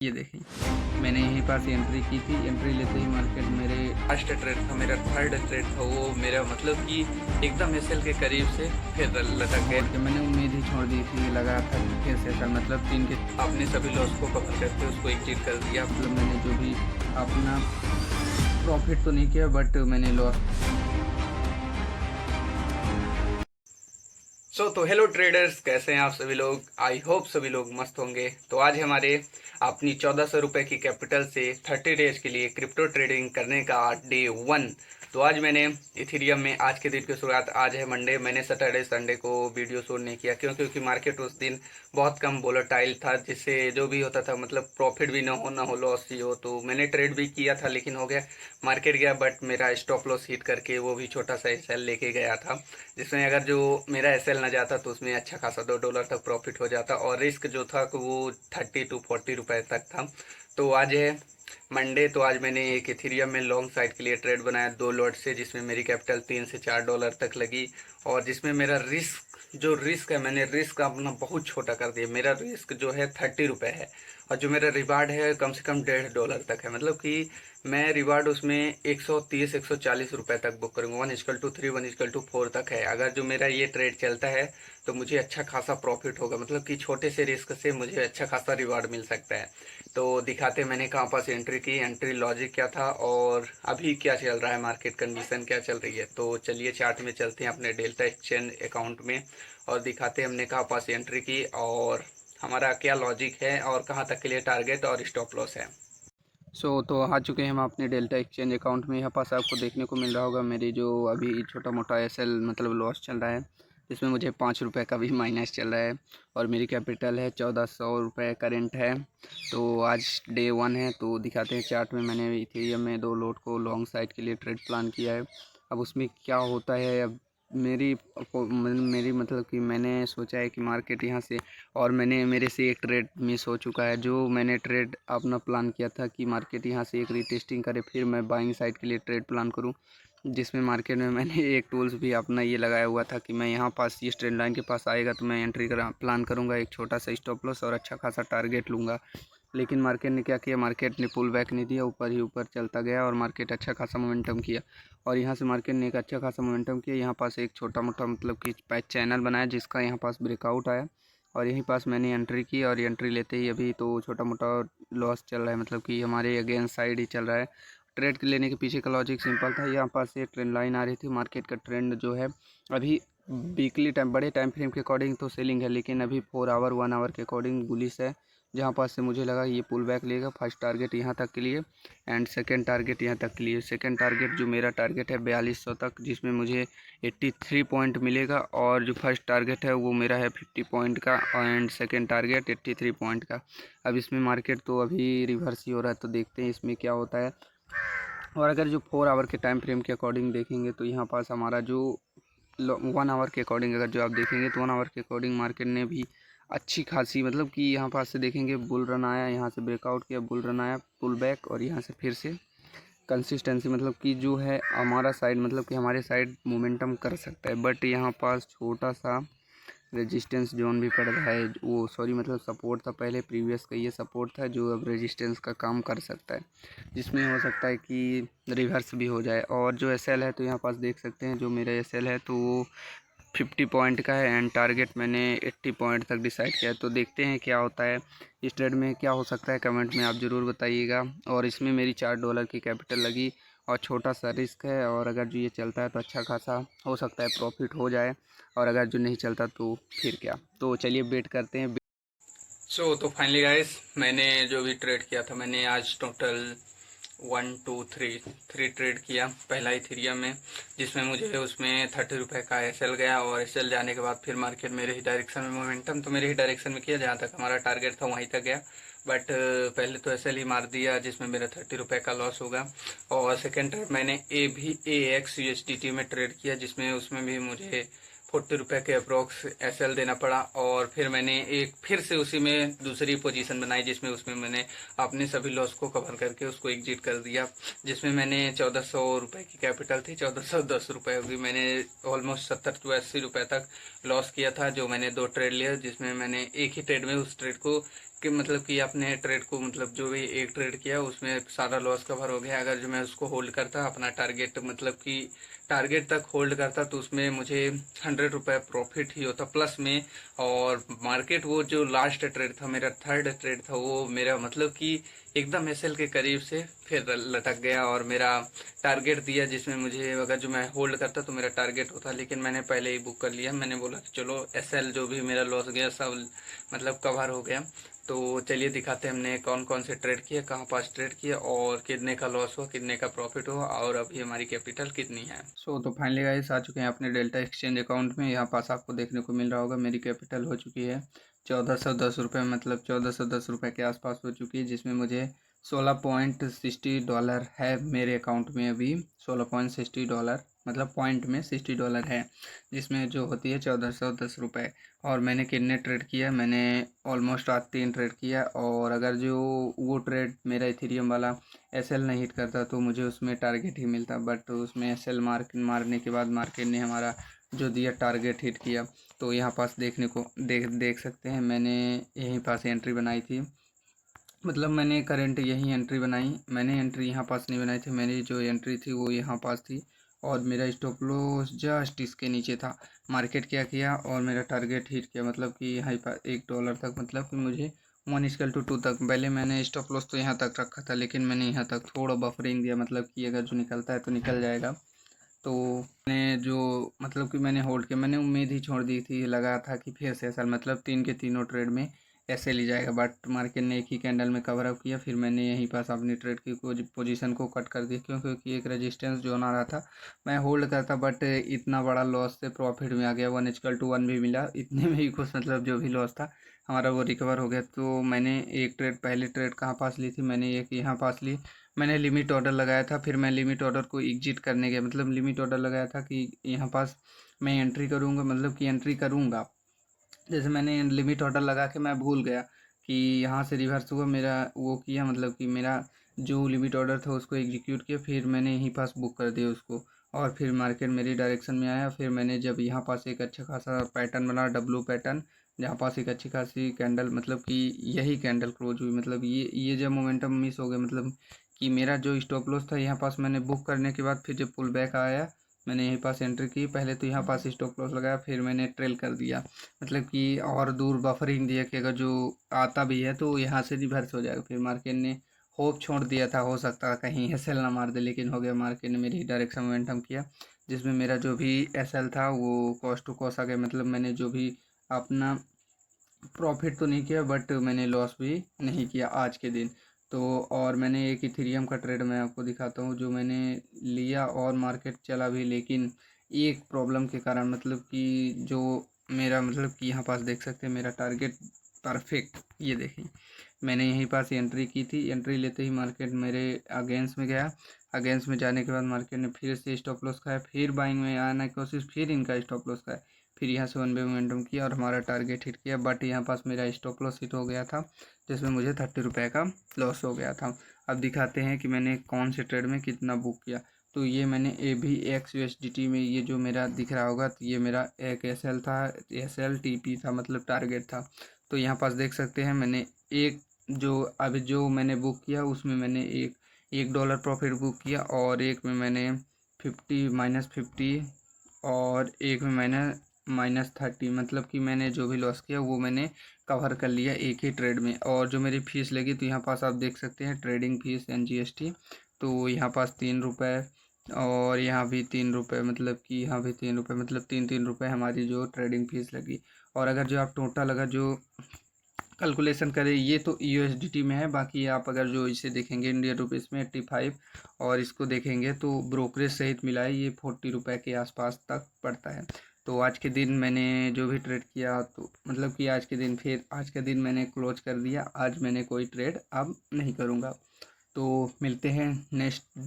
ये देखें, मैंने यहीं पास एंट्री की थी। एंट्री लेते ही मार्केट मेरे लास्ट ट्रेड था, मेरा थर्ड ट्रेड था वो, मेरा मतलब कि एकदम एसएल के करीब से फिर लटक गए। छोड़ के मैंने उम्मीद ही छोड़ दी थी, लगा था कि फिर से सर मतलब 3 के आपने सभी लॉस को कवर करके उसको एग्जिट कर दिया। मतलब मैंने जो भी अपना प्रॉफिट तो नहीं किया बट मैंने लॉस। तो हेलो ट्रेडर्स, कैसे हैं आप सभी लोग। आई होप सभी लोग मस्त होंगे। तो आज हमारे अपनी 1400 रुपये की कैपिटल से 30 डेज के लिए क्रिप्टो ट्रेडिंग करने का डे 1। तो आज मैंने इथेरियम में आज के दिन की शुरुआत, आज है मंडे। मैंने सैटरडे संडे को वीडियो शूट नहीं किया क्योंकि मार्केट उस दिन बहुत कम वोलेटाइल था, जिससे जो भी होता था मतलब प्रॉफिट भी ना हो लॉस ही हो। तो मैंने ट्रेड भी किया था लेकिन हो गया, मार्केट गया बट मेरा स्टॉप लॉस हिट करके वो भी छोटा सा एसएल लेके गया था, जिसमें अगर जो मेरा एसएल ना जाता तो उसमें अच्छा खासा $2 तक प्रॉफिट हो जाता और रिस्क जो था वो 30 to 40 रुपए तक था। तो आज है मंडे, तो आज मैंने एक इथेरियम में लॉन्ग साइड के लिए ट्रेड बनाया 2 लॉट से, जिसमें मेरी कैपिटल $3 से $4 तक लगी और जिसमें मेरा रिस्क है, मैंने रिस्क अपना बहुत छोटा कर दिया। मेरा रिस्क जो है 30 रुपये है और जो मेरा रिवार्ड है कम से कम $1.5 तक है। मतलब कि मैं रिवार्ड उसमें 130-140 रुपए तक बुक करूँगा। 1:3 1:4 तक है। अगर जो मेरा ये ट्रेड चलता है तो मुझे अच्छा खासा प्रॉफिट होगा, मतलब कि छोटे से रिस्क से मुझे अच्छा खासा रिवार्ड मिल सकता है। तो दिखाते मैंने कहाँ पास एंट्री की, एंट्री लॉजिक क्या था और अभी क्या चल रहा है, मार्केट कंडीशन क्या चल रही है। तो चलिए चार्ट में चलते हैं अपने डेल्टा एक्सचेंज अकाउंट में और दिखाते हमने कहाँ पास एंट्री की और हमारा क्या लॉजिक है और कहाँ तक के लिए टारगेट और स्टॉप लॉस है। तो आ चुके हैं हम अपने डेल्टा एक्सचेंज अकाउंट में। यहाँ पास आपको देखने को मिल रहा होगा मेरी जो अभी छोटा मोटा एसएल मतलब लॉस चल रहा है, इसमें मुझे 5 रुपये का भी माइनस चल रहा है और मेरी कैपिटल है 1400 रुपये करेंट है। तो आज डे 1 है। तो दिखाते हैं चार्ट में, मैंने इथेरियम में 2 लॉट को लॉन्ग साइड के लिए ट्रेड प्लान किया है। अब उसमें क्या होता है, अब मेरी मतलब कि मैंने सोचा है कि मार्केट यहाँ से, और मेरे से एक ट्रेड मिस हो चुका है। जो मैंने ट्रेड अपना प्लान किया था कि मार्केट यहाँ से एक रीटेस्टिंग करे फिर मैं बाइंग साइड के लिए ट्रेड प्लान करूँ, जिसमें मार्केट में मैंने एक टूल्स भी अपना ये लगाया हुआ था कि मैं यहाँ पास ये ट्रेंड लाइन के पास आएगा तो मैं एंट्री प्लान करूँगा, एक छोटा सा स्टॉप लॉस और अच्छा खासा टारगेट लूँगा। लेकिन मार्केट ने क्या किया, मार्केट ने पुल बैक नहीं दिया, ऊपर ही ऊपर चलता गया और मार्केट अच्छा खासा मोमेंटम किया और यहाँ से मार्केट ने एक अच्छा खासा मोमेंटम किया। यहाँ पास एक छोटा मोटा मतलब कि पैच चैनल बनाया जिसका यहाँ पास ब्रेकआउट आया और यहीं पास मैंने एंट्री की और एंट्री लेते ही अभी तो छोटा मोटा लॉस चल रहा है, मतलब कि हमारे अगेंस्ट साइड ही चल रहा है। ट्रेड लेने के पीछे का लॉजिक सिंपल था, यहाँ पास से एक ट्रेंड लाइन आ रही थी। मार्केट का ट्रेंड जो है अभी वीकली टाइम बड़े टाइम फ्रेम के अकॉर्डिंग तो सेलिंग है, लेकिन अभी 4 आवर 1 आवर के अकॉर्डिंग बुलिश है, जहाँ पास से मुझे लगा ये पुल बैक लेगा। फर्स्ट टारगेट यहाँ तक के लिए एंड सेकंड टारगेट यहाँ तक के लिए। सेकंड टारगेट जो मेरा टारगेट है 4200 तक, जिसमें मुझे 83 पॉइंट मिलेगा और जो फर्स्ट टारगेट है वो मेरा है 50 पॉइंट का एंड सेकंड टारगेट 83 पॉइंट का। अब इसमें मार्केट तो अभी रिवर्स ही हो रहा है, तो देखते हैं इसमें क्या होता है। और अगर जो 4 आवर के टाइम फ्रेम के अकॉर्डिंग देखेंगे तो यहाँ पास हमारा जो 1 आवर के अकॉर्डिंग अगर जो आप देखेंगे तो 1 आवर के अकॉर्डिंग मार्केट ने भी अच्छी खासी मतलब कि यहाँ पास से देखेंगे बुल रन आया, यहाँ से ब्रेकआउट किया, बुल रन आया, पुल बैक और यहाँ से फिर से कंसिस्टेंसी, मतलब कि जो है हमारा साइड मतलब कि हमारे साइड मोमेंटम कर सकता है। बट यहाँ पास छोटा सा रेजिस्टेंस जोन भी पड़ रहा है, वो सॉरी मतलब सपोर्ट था पहले, प्रीवियस का ये सपोर्ट था जो अब रेजिस्टेंस का काम कर सकता है, जिसमें हो सकता है कि रिवर्स भी हो जाए। और जो एसएल है तो यहाँ पास देख सकते हैं, जो मेरा एसएल है तो वो 50 पॉइंट का है एंड टारगेट मैंने 80 पॉइंट तक डिसाइड किया है। तो देखते हैं क्या होता है इस ट्रेड में, क्या हो सकता है कमेंट में आप ज़रूर बताइएगा। और इसमें मेरी $4 की कैपिटल लगी और छोटा सा रिस्क है, और अगर जो ये चलता है तो अच्छा खासा हो सकता है प्रॉफिट हो जाए, और अगर जो नहीं चलता तो फिर क्या। तो चलिए वेट करते हैं। तो फाइनली गाइस, मैंने जो भी ट्रेड किया था, मैंने आज टोटल 1 2 3 ट्रेड किया। पहला इथेरियम में, जिसमें मुझे उसमें 30 रुपये का एसएल गया और एसएल जाने के बाद फिर मार्केट मेरे ही डायरेक्शन में, मोमेंटम तो मेरे ही डायरेक्शन में किया, जहाँ तक हमारा टारगेट था वहीं तक गया। बट पहले तो एसएल ही मार दिया जिसमें मेरा 30 रुपये का लॉस होगा। और सेकेंड ट्रेड मैंने AXUSDT में ट्रेड किया, जिसमें उसमें भी मुझे 40 रुपये के अप्रोक्स एसएल देना पड़ा। और फिर मैंने फिर से उसी में दूसरी पोजीशन बनाई, जिसमें उसमें मैंने अपने सभी लॉस को कवर करके उसको एग्जिट कर दिया, जिसमें मैंने 1400 रुपये की कैपिटल थी, 1410 रुपये होगी। मैंने ऑलमोस्ट 70 to 80 रुपये तक लॉस किया था, जो मैंने 2 ट्रेड लिया, जिसमें मैंने एक ही ट्रेड में उस ट्रेड को कि मतलब कि अपने ट्रेड को मतलब जो भी एक ट्रेड किया उसमें सारा लॉस कवर हो गया। अगर जो मैं उसको होल्ड करता अपना टारगेट मतलब कि टारगेट तक होल्ड करता तो उसमें मुझे 100 रुपये प्रॉफिट ही होता प्लस में। और मार्केट वो जो लास्ट ट्रेड था मेरा थर्ड ट्रेड था वो मेरा मतलब कि एकदम एसएल के करीब से फिर लटक गया और मेरा टारगेट दिया जिसमें मुझे अगर जो मैं होल्ड करता तो मेरा टारगेट होता, लेकिन मैंने पहले ही बुक कर लिया। मैंने बोला कि चलो एसएल जो भी मेरा लॉस गया सब मतलब कवर हो गया। तो चलिए दिखाते हैं हमने कौन कौन से ट्रेड किए, कहाँ पास ट्रेड किए और कितने का लॉस हुआ, कितने का प्रॉफिट हुआ और अभी हमारी कैपिटल कितनी है। तो फाइनली गाइस आ चुके हैं अपने डेल्टा एक्सचेंज अकाउंट में। यहाँ पास आपको देखने को मिल रहा होगा मेरी कैपिटल हो चुकी है 1410 रुपये, मतलब 1410 रुपये के आसपास हो चुकी है, जिसमें मुझे $16.60 है मेरे अकाउंट में अभी। $16.60 मतलब पॉइंट में $60 है, जिसमें जो होती है 1410 रुपये। और मैंने कितने ट्रेड किया, मैंने ऑलमोस्ट आज 3 ट्रेड किया। और अगर जो वो ट्रेड मेरा इथेरियम वाला एसएल नहीं हिट करता तो मुझे उसमें टारगेट ही मिलता, बट उसमें एसएल मारने के बाद मार्केट ने हमारा जो दिया टारगेट हिट किया। तो यहाँ पास देखने को देख सकते हैं मैंने यहीं पास एंट्री बनाई थी, मतलब मैंने करंट यही एंट्री बनाई। मैंने एंट्री यहाँ पास नहीं बनाई थी, मेरी जो एंट्री थी वो यहाँ पास थी और मेरा स्टॉप लॉस जस्ट इसके नीचे था। मार्केट क्या किया और मेरा टारगेट हिट किया, मतलब कि यहाँ पर $1 तक, मतलब कि मुझे 1:2 तक। पहले मैंने स्टॉप लॉस तो यहाँ तक रखा था, लेकिन मैंने यहाँ तक थोड़ा बफरिंग दिया, मतलब कि अगर जो निकलता है तो निकल जाएगा। तो मैंने जो मतलब कि मैंने होल्ड किया, मैंने उम्मीद ही छोड़ दी थी, लगा था कि फिर से ऐसा मतलब 3 के तीनों ट्रेड में ऐसे ली जाएगा, बट मार्केट ने एक ही कैंडल में कवर अप किया। फिर मैंने यहीं पास अपनी ट्रेड की पोजीशन को कट कर दिया, क्योंकि एक रेजिस्टेंस जोन आ रहा था, मैं होल्ड करता, बट इतना बड़ा लॉस से प्रॉफिट में आ गया। 1:1 भी मिला, इतने में ही कुछ मतलब जो भी लॉस था हमारा वो रिकवर हो गया। तो मैंने एक ट्रेड, पहली ट्रेड कहाँ पास ली थी, मैंने एक यहाँ पास ली। मैंने लिमिट ऑर्डर लगाया था, फिर मैं लिमिट ऑर्डर को एग्जिट करने गया, मतलब लिमिट ऑर्डर लगाया था कि यहाँ पास मैं एंट्री करूँगा, मतलब कि एंट्री करूँगा। जैसे मैंने लिमिट ऑर्डर लगा के मैं भूल गया कि यहाँ से रिवर्स हुआ मेरा, वो किया मतलब कि मेरा जो लिमिट ऑर्डर था उसको एग्जीक्यूट किया, फिर मैंने यहीं पास बुक कर दिया उसको। और फिर मार्केट मेरी डायरेक्शन में आया, फिर मैंने जब यहाँ पास एक अच्छा खासा पैटर्न बना, डब्लू पैटर्न, जहाँ पास एक अच्छी खासी कैंडल, मतलब कि यही कैंडल क्लोज हुई, मतलब ये जब मोमेंटम मिस हो गया, मतलब कि मेरा जो स्टॉप लॉस था यहाँ पास मैंने बुक करने के बाद फिर जब पुल बैक आया मैंने यहीं पास एंट्री की। पहले तो यहाँ पास स्टॉप लॉस लगाया, फिर मैंने ट्रेल कर दिया, मतलब कि और दूर बफरिंग दिया कि अगर जो आता भी है तो यहाँ से रिवर्स हो जाएगा। फिर मार्केट ने होप छोड़ दिया था, हो सकता कहीं एसएल ना मार दे, लेकिन हो गया, मार्केट ने मेरी डायरेक्शन मोमेंटम किया, जिसमें मेरा जो भी एसएल था वो कॉस्ट टू कॉस्ट आ गया। मतलब मैंने जो भी अपना प्रॉफिट तो नहीं किया, बट मैंने लॉस भी नहीं किया आज के दिन। तो और मैंने एक इथेरियम का ट्रेड मैं आपको दिखाता हूँ जो मैंने लिया और मार्केट चला भी, लेकिन एक प्रॉब्लम के कारण, मतलब कि जो मेरा मतलब कि यहाँ पास देख सकते हैं मेरा टारगेट परफेक्ट, ये देखें मैंने यहीं पास एंट्री की थी, एंट्री लेते ही मार्केट मेरे अगेंस्ट में गया। अगेंस्ट में जाने के बाद मार्केट ने फिर से स्टॉप लॉस खाया, फिर बाइंग में आने की कोशिश, फिर इनका स्टॉप लॉस खाया, फिर यहाँ से वन वे मोमेंटम किया और हमारा टारगेट हिट किया, बट यहाँ पास मेरा स्टॉप लॉस हिट हो गया था, जिसमें मुझे 30 रुपये का लॉस हो गया था। अब दिखाते हैं कि मैंने कौन से ट्रेड में कितना बुक किया। तो ये मैंने AVX/USDT में ये जो मेरा दिख रहा होगा, तो ये मेरा एक एसएल था, SLTP था, मतलब टारगेट था। तो यहाँ पास देख सकते हैं मैंने एक जो अभी जो मैंने बुक किया उसमें मैंने $1 प्रॉफिट बुक किया, और एक में मैंने 50 और एक में मैंने -30, मतलब कि मैंने जो भी लॉस किया वो मैंने कवर कर लिया एक ही ट्रेड में। और जो मेरी फ़ीस लगी तो यहाँ पास आप देख सकते हैं ट्रेडिंग फीस NGST, तो यहाँ पास 3 रुपये और यहाँ भी 3 रुपये, मतलब कि यहाँ भी 3 रुपये, मतलब 3-3 रुपये हमारी जो ट्रेडिंग फीस लगी। और अगर जो आप टोटल अगर जो कैलकुलेशन करें, ये तो USDT में है, बाकी आप अगर जो इसे देखेंगे इंडियन रुपीज़ में 85, और इसको देखेंगे तो ब्रोकरेज सहित मिला है ये 40 रुपये के आसपास तक पड़ता है। तो आज के दिन मैंने जो भी ट्रेड किया, तो मतलब कि आज के दिन फिर आज का दिन मैंने क्लोज कर दिया, आज मैंने कोई ट्रेड अब नहीं करूँगा। तो मिलते हैं नेक्स्ट डे।